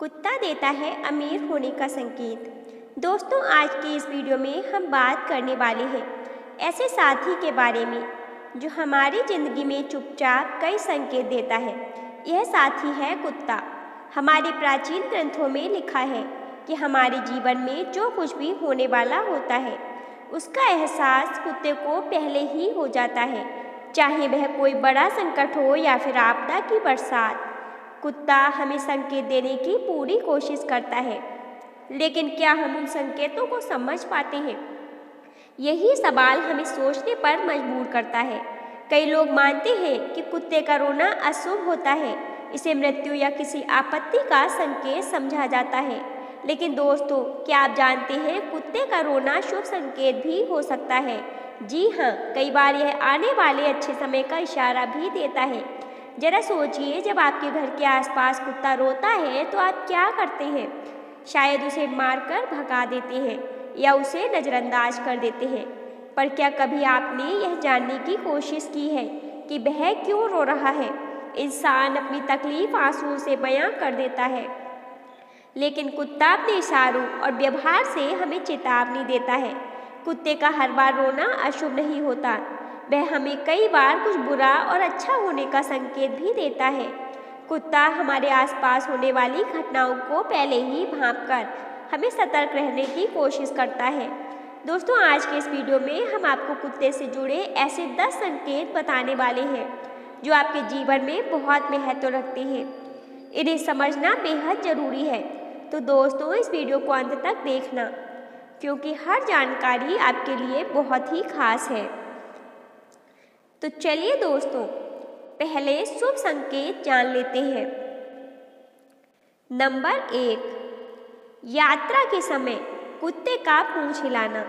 कुत्ता देता है अमीर होने का संकेत। दोस्तों, आज की इस वीडियो में हम बात करने वाले हैं ऐसे साथी के बारे में जो हमारी ज़िंदगी में चुपचाप कई संकेत देता है। यह साथी है कुत्ता। हमारे प्राचीन ग्रंथों में लिखा है कि हमारे जीवन में जो कुछ भी होने वाला होता है उसका एहसास कुत्ते को पहले ही हो जाता है, चाहे वह कोई बड़ा संकट हो या फिर आपदा की बरसात। कुत्ता हमें संकेत देने की पूरी कोशिश करता है, लेकिन क्या हम उन संकेतों को समझ पाते हैं? यही सवाल हमें सोचने पर मजबूर करता है। कई लोग मानते हैं कि कुत्ते का रोना अशुभ होता है, इसे मृत्यु या किसी आपत्ति का संकेत समझा जाता है। लेकिन दोस्तों, क्या आप जानते हैं कुत्ते का रोना शुभ संकेत भी हो सकता है? जी हाँ, कई बार यह आने वाले अच्छे समय का इशारा भी देता है। जरा सोचिए, जब आपके घर के आसपास कुत्ता रोता है तो आप क्या करते हैं? शायद उसे मारकर भगा देते हैं या उसे नज़रअंदाज कर देते हैं। पर क्या कभी आपने यह जानने की कोशिश की है कि वह क्यों रो रहा है? इंसान अपनी तकलीफ आंसुओं से बयां कर देता है, लेकिन कुत्ता अपने इशारों और व्यवहार से हमें चेतावनी देता है। कुत्ते का हर बार रोना अशुभ नहीं होता, वह हमें कई बार कुछ बुरा और अच्छा होने का संकेत भी देता है। कुत्ता हमारे आसपास होने वाली घटनाओं को पहले ही भांपकर हमें सतर्क रहने की कोशिश करता है। दोस्तों, आज के इस वीडियो में हम आपको कुत्ते से जुड़े ऐसे 10 संकेत बताने वाले हैं जो आपके जीवन में बहुत महत्व रखते हैं। इन्हें समझना बेहद ज़रूरी है, तो दोस्तों इस वीडियो को अंत तक देखना, क्योंकि हर जानकारी आपके लिए बहुत ही खास है। तो चलिए दोस्तों, पहले शुभ संकेत जान लेते हैं। नंबर 1, यात्रा के समय कुत्ते का पूंछ हिलाना।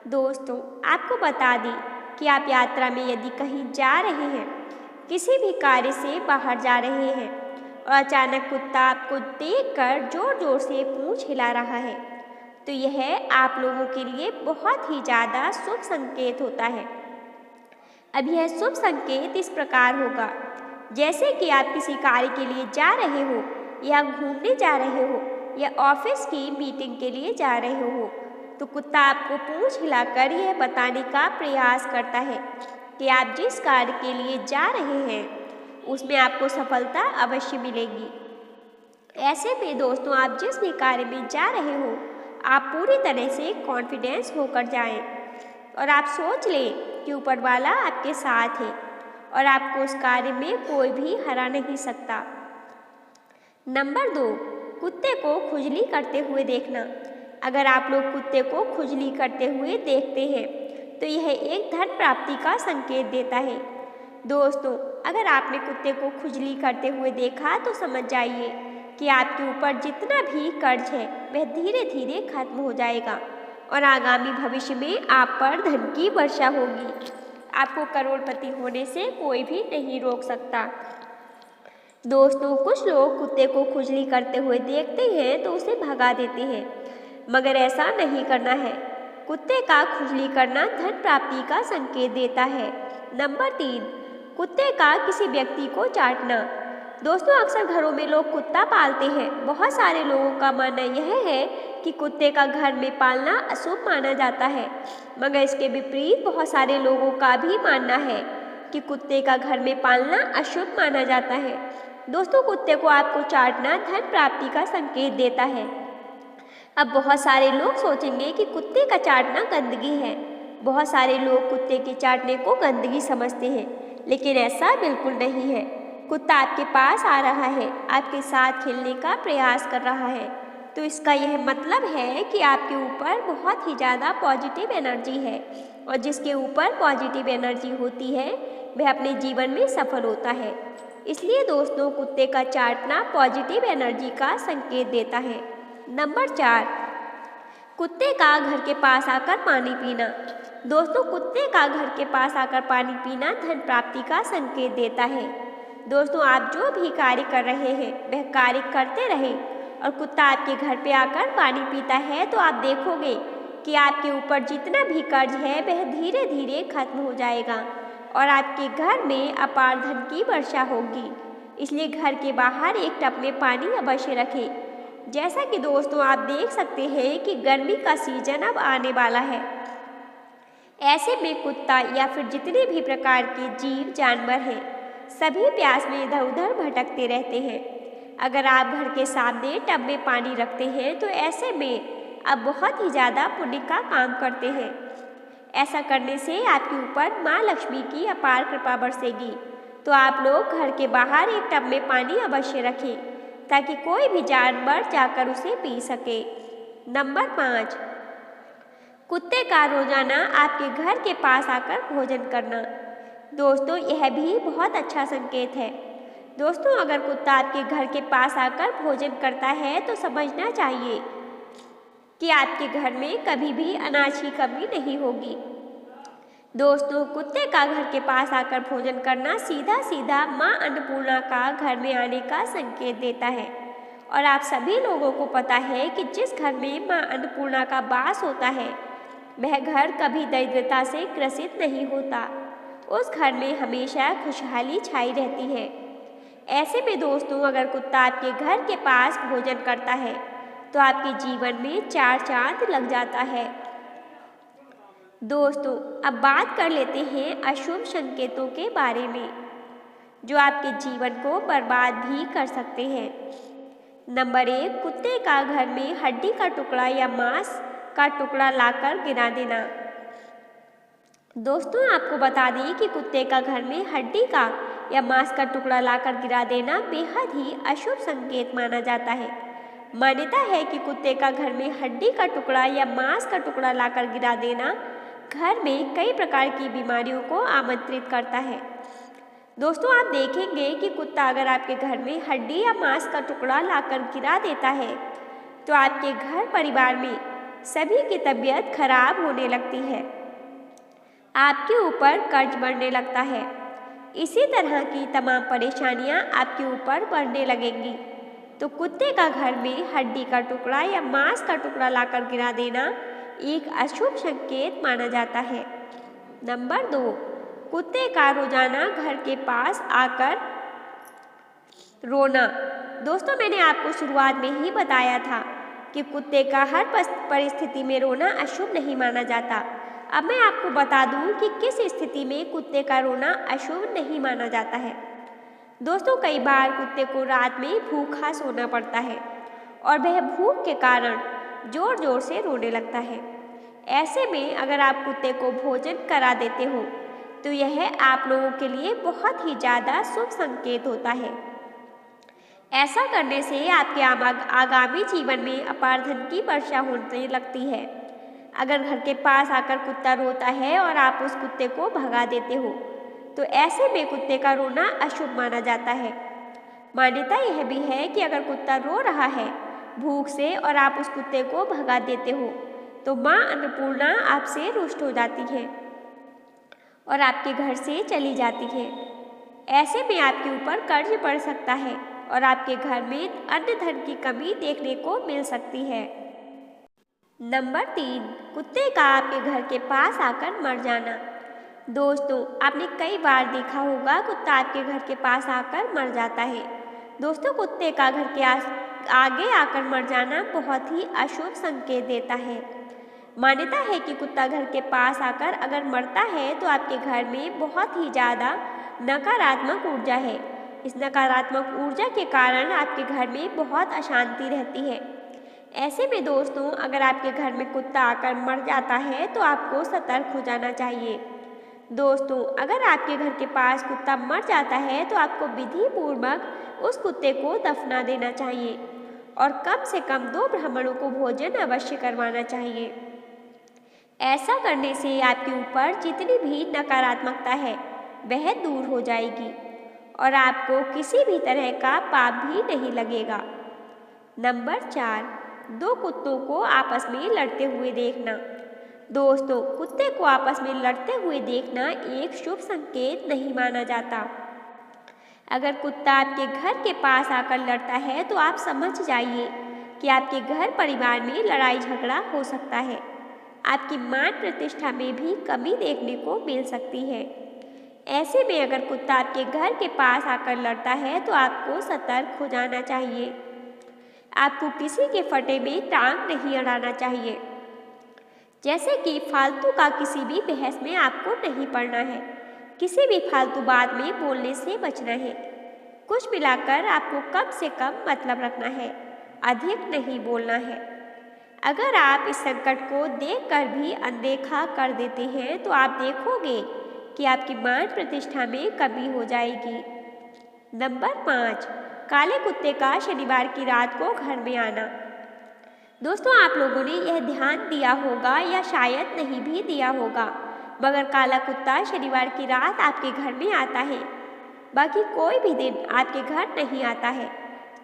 दोस्तों, आपको बता दें कि आप यात्रा में यदि कहीं जा रहे हैं, किसी भी कार्य से बाहर जा रहे हैं और अचानक कुत्ता आपको देखकर जोर जोर से पूंछ हिला रहा है, तो यह आप लोगों के लिए बहुत ही ज़्यादा शुभ संकेत होता है। अब यह शुभ संकेत इस प्रकार होगा, जैसे कि आप किसी कार्य के लिए जा रहे हो या घूमने जा रहे हो या ऑफिस की मीटिंग के लिए जा रहे हो, तो कुत्ता आपको पूंछ हिलाकर यह बताने का प्रयास करता है कि आप जिस कार्य के लिए जा रहे हैं उसमें आपको सफलता अवश्य मिलेगी। ऐसे में दोस्तों, आप जिस भी कार्य में जा रहे हो आप पूरी तरह से कॉन्फिडेंस होकर जाएं और आप सोच लें कि ऊपर वाला आपके साथ है और आपको उस कार्य में कोई भी हरा नहीं सकता। नंबर 2, कुत्ते को खुजली करते हुए देखना। अगर आप लोग कुत्ते को खुजली करते हुए देखते हैं तो यह एक धन प्राप्ति का संकेत देता है। दोस्तों, अगर आपने कुत्ते को खुजली करते हुए देखा तो समझ जाइए कि आपके ऊपर जितना भी कर्ज है वह धीरे धीरे खत्म हो जाएगा और आगामी भविष्य में आप पर धन की वर्षा होगी। आपको करोड़पति होने से कोई भी नहीं रोक सकता। दोस्तों, कुछ लोग कुत्ते को खुजली करते हुए देखते हैं तो उसे भगा देते हैं, मगर ऐसा नहीं करना है। कुत्ते का खुजली करना धन प्राप्ति का संकेत देता है। नंबर 3, कुत्ते का किसी व्यक्ति को चाटना। दोस्तों, अक्सर घरों में लोग कुत्ता पालते हैं। बहुत सारे लोगों का मानना यह है कि कुत्ते का घर में पालना अशुभ माना जाता है, मगर इसके विपरीत बहुत सारे लोगों का भी मानना है कि कुत्ते का घर में पालना अशुभ माना जाता है। दोस्तों, कुत्ते को आपको चाटना धन प्राप्ति का संकेत देता है। अब बहुत सारे लोग सोचेंगे कि कुत्ते का चाटना गंदगी है। बहुत सारे लोग कुत्ते के चाटने को गंदगी समझते हैं, लेकिन ऐसा बिल्कुल नहीं है। कुत्ता आपके पास आ रहा है, आपके साथ खेलने का प्रयास कर रहा है, तो इसका यह मतलब है कि आपके ऊपर बहुत ही ज़्यादा पॉजिटिव एनर्जी है और जिसके ऊपर पॉजिटिव एनर्जी होती है वह अपने जीवन में सफल होता है। इसलिए दोस्तों, कुत्ते का चाटना पॉजिटिव एनर्जी का संकेत देता है। नंबर 4, कुत्ते का घर के पास आकर पानी पीना। दोस्तों, कुत्ते का घर के पास आकर पानी पीना धन प्राप्ति का संकेत देता है। दोस्तों, आप जो भी कार्य कर रहे हैं वह कार्य करते रहें और कुत्ता आपके घर पे आकर पानी पीता है तो आप देखोगे कि आपके ऊपर जितना भी कर्ज है वह धीरे धीरे खत्म हो जाएगा और आपके घर में अपार धन की वर्षा होगी। इसलिए घर के बाहर एक टब में पानी अवश्य रखें जैसा कि दोस्तों आप देख सकते हैं कि गर्मी का सीजन अब आने वाला है। ऐसे में कुत्ता या फिर जितने भी प्रकार के जीव जानवर हैं, सभी प्यास में इधर उधर भटकते रहते हैं। अगर आप घर के सामने टब में पानी रखते हैं तो ऐसे में आप बहुत ही ज़्यादा पुण्य का काम करते हैं। ऐसा करने से आपके ऊपर माँ लक्ष्मी की अपार कृपा बरसेगी। तो आप लोग घर के बाहर एक टब में पानी अवश्य रखें ताकि कोई भी जानवर जाकर उसे पी सके। नंबर 5, कुत्ते का रोजाना आपके घर के पास आकर भोजन करना। दोस्तों यह भी बहुत अच्छा संकेत है। दोस्तों अगर कुत्ता आपके घर के पास आकर भोजन करता है तो समझना चाहिए कि आपके घर में कभी भी अनाज की कमी नहीं होगी। दोस्तों कुत्ते का घर के पास आकर भोजन करना सीधा सीधा माँ अन्नपूर्णा का घर में आने का संकेत देता है। और आप सभी लोगों को पता है कि जिस घर में माँ अन्नपूर्णा का वास होता है वह घर कभी दरिद्रता से ग्रसित नहीं होता। उस घर में हमेशा खुशहाली छाई रहती है। ऐसे में दोस्तों अगर कुत्ता आपके घर के पास भोजन करता है तो आपके जीवन में 4 चांद लग जाता है। दोस्तों अब बात कर लेते हैं अशुभ संकेतों के बारे में जो आपके जीवन को बर्बाद भी कर सकते हैं। नंबर 1, कुत्ते का घर में हड्डी का टुकड़ा या मांस का टुकड़ा लाकर गिरा देना। दोस्तों आपको बता दें कि कुत्ते का घर में हड्डी का या मांस का टुकड़ा लाकर गिरा देना बेहद ही अशुभ संकेत माना जाता है। मान्यता है कि कुत्ते का घर में हड्डी का टुकड़ा या मांस का टुकड़ा लाकर गिरा देना घर में कई प्रकार की बीमारियों को आमंत्रित करता है। दोस्तों आप देखेंगे कि कुत्ता अगर आपके घर में हड्डी या मांस का टुकड़ा लाकर गिरा देता है तो आपके घर परिवार में सभी की तबीयत खराब होने लगती है, आपके ऊपर कर्ज बढ़ने लगता है। इसी तरह की तमाम परेशानियां आपके ऊपर बढ़ने लगेंगी। तो कुत्ते का घर में हड्डी का टुकड़ा या मांस का टुकड़ा लाकर गिरा देना एक अशुभ संकेत माना जाता है। नंबर 2, कुत्ते का रोजाना घर के पास आकर रोना। दोस्तों मैंने आपको शुरुआत में ही बताया था कि कुत्ते का हर परिस्थिति में रोना अशुभ नहीं माना जाता। अब मैं आपको बता दूं कि किस स्थिति में कुत्ते का रोना अशुभ नहीं माना जाता है। दोस्तों कई बार कुत्ते को रात में भूखा सोना पड़ता है और वह भूख के कारण जोर जोर से रोने लगता है। ऐसे में अगर आप कुत्ते को भोजन करा देते हो तो यह आप लोगों के लिए बहुत ही ज़्यादा शुभ संकेत होता है। ऐसा करने से आपके आगामी जीवन में अपार धन की वर्षा होने लगती है। अगर घर के पास आकर कुत्ता रोता है और आप उस कुत्ते को भगा देते हो तो ऐसे में कुत्ते का रोना अशुभ माना जाता है। मान्यता यह भी है कि अगर कुत्ता रो रहा है भूख से और आप उस कुत्ते को भगा देते हो तो माँ अन्नपूर्णा आपसे रुष्ट हो जाती है और आपके घर से चली जाती है। ऐसे में आपके ऊपर कर्ज पड़ सकता है और आपके घर में अन्न धन की कमी देखने को मिल सकती है। नंबर 3, कुत्ते का आपके घर के पास आकर मर जाना। दोस्तों आपने कई बार देखा होगा कुत्ता आपके घर के पास आकर मर जाता है। दोस्तों कुत्ते का घर के आगे आकर मर जाना बहुत ही अशुभ संकेत देता है। मान्यता है कि कुत्ता घर के पास आकर अगर मरता है तो आपके घर में बहुत ही ज़्यादा नकारात्मक ऊर्जा है। इस नकारात्मक ऊर्जा के कारण आपके घर में बहुत अशांति रहती है। ऐसे में दोस्तों अगर आपके घर में कुत्ता आकर मर जाता है तो आपको सतर्क हो जाना चाहिए। दोस्तों अगर आपके घर के पास कुत्ता मर जाता है तो आपको विधि पूर्वक उस कुत्ते को दफना देना चाहिए और कम से कम 2 ब्राह्मणों को भोजन अवश्य करवाना चाहिए। ऐसा करने से आपके ऊपर जितनी भी नकारात्मकता है वह दूर हो जाएगी और आपको किसी भी तरह का पाप भी नहीं लगेगा। नंबर 4, 2 कुत्तों को आपस में लड़ते हुए देखना। दोस्तों कुत्ते को आपस में लड़ते हुए देखना एक शुभ संकेत नहीं माना जाता। अगर कुत्ता आपके घर के पास आकर लड़ता है तो आप समझ जाइए कि आपके घर परिवार में लड़ाई झगड़ा हो सकता है। आपकी मान प्रतिष्ठा में भी कमी देखने को मिल सकती है। ऐसे में अगर कुत्ता आपके घर के पास आकर लड़ता है तो आपको सतर्क हो जाना चाहिए। आपको किसी के फटे में टांग नहीं अड़ाना चाहिए। जैसे कि फालतू का किसी भी बहस में आपको नहीं पड़ना है, किसी भी फालतू बात में बोलने से बचना है। कुछ मिलाकर आपको कम से कम मतलब रखना है, अधिक नहीं बोलना है। अगर आप इस संकट को देखकर भी अनदेखा कर देते हैं तो आप देखोगे कि आपकी मान प्रतिष्ठा में कमी हो जाएगी। नंबर 5, काले कुत्ते का शनिवार की रात को घर में आना। दोस्तों, आप लोगों ने यह ध्यान दिया होगा या शायद नहीं भी दिया होगा, मगर काला कुत्ता शनिवार की रात आपके घर में आता है, बाकी कोई भी दिन आपके घर नहीं आता है,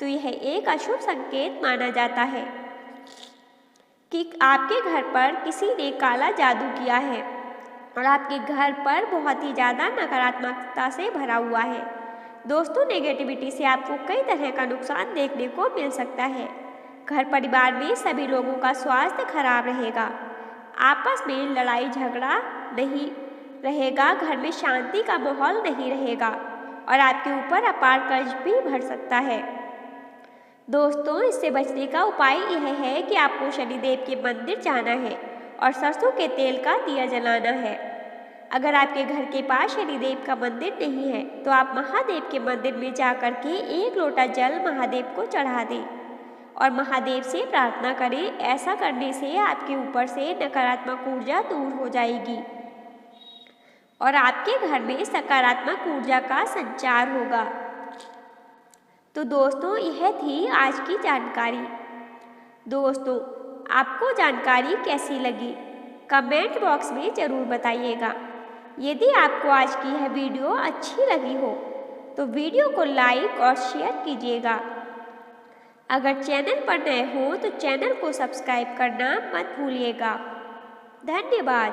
तो यह एक अशुभ संकेत माना जाता है कि आपके घर पर किसी ने काला जादू किया है और आपके घर पर बहुत ही ज़्यादा नकारात्मकता से भरा हुआ है। दोस्तों, नेगेटिविटी से आपको कई तरह का नुकसान देखने को मिल सकता है। घर परिवार में सभी लोगों का स्वास्थ्य खराब रहेगा, आपस में लड़ाई झगड़ा नहीं रहेगा, घर में शांति का माहौल नहीं रहेगा और आपके ऊपर अपार कर्ज भी बढ़ सकता है। दोस्तों, इससे बचने का उपाय यह है कि आपको शनिदेव के मंदिर जाना है और सरसों के तेल का दिया जलाना है। अगर आपके घर के पास शनिदेव का मंदिर नहीं है तो आप महादेव के मंदिर में जाकर के 1 लोटा जल महादेव को चढ़ा दें और महादेव से प्रार्थना करें। ऐसा करने से आपके ऊपर से नकारात्मक ऊर्जा दूर हो जाएगी और आपके घर में सकारात्मक ऊर्जा का संचार होगा। तो दोस्तों, यह थी आज की जानकारी। दोस्तों, आपको जानकारी कैसी लगी कमेंट बॉक्स में ज़रूर बताइएगा। यदि आपको आज की यह वीडियो अच्छी लगी हो तो वीडियो को लाइक और शेयर कीजिएगा। अगर चैनल पर नए हो तो चैनल को सब्सक्राइब करना मत भूलिएगा। धन्यवाद।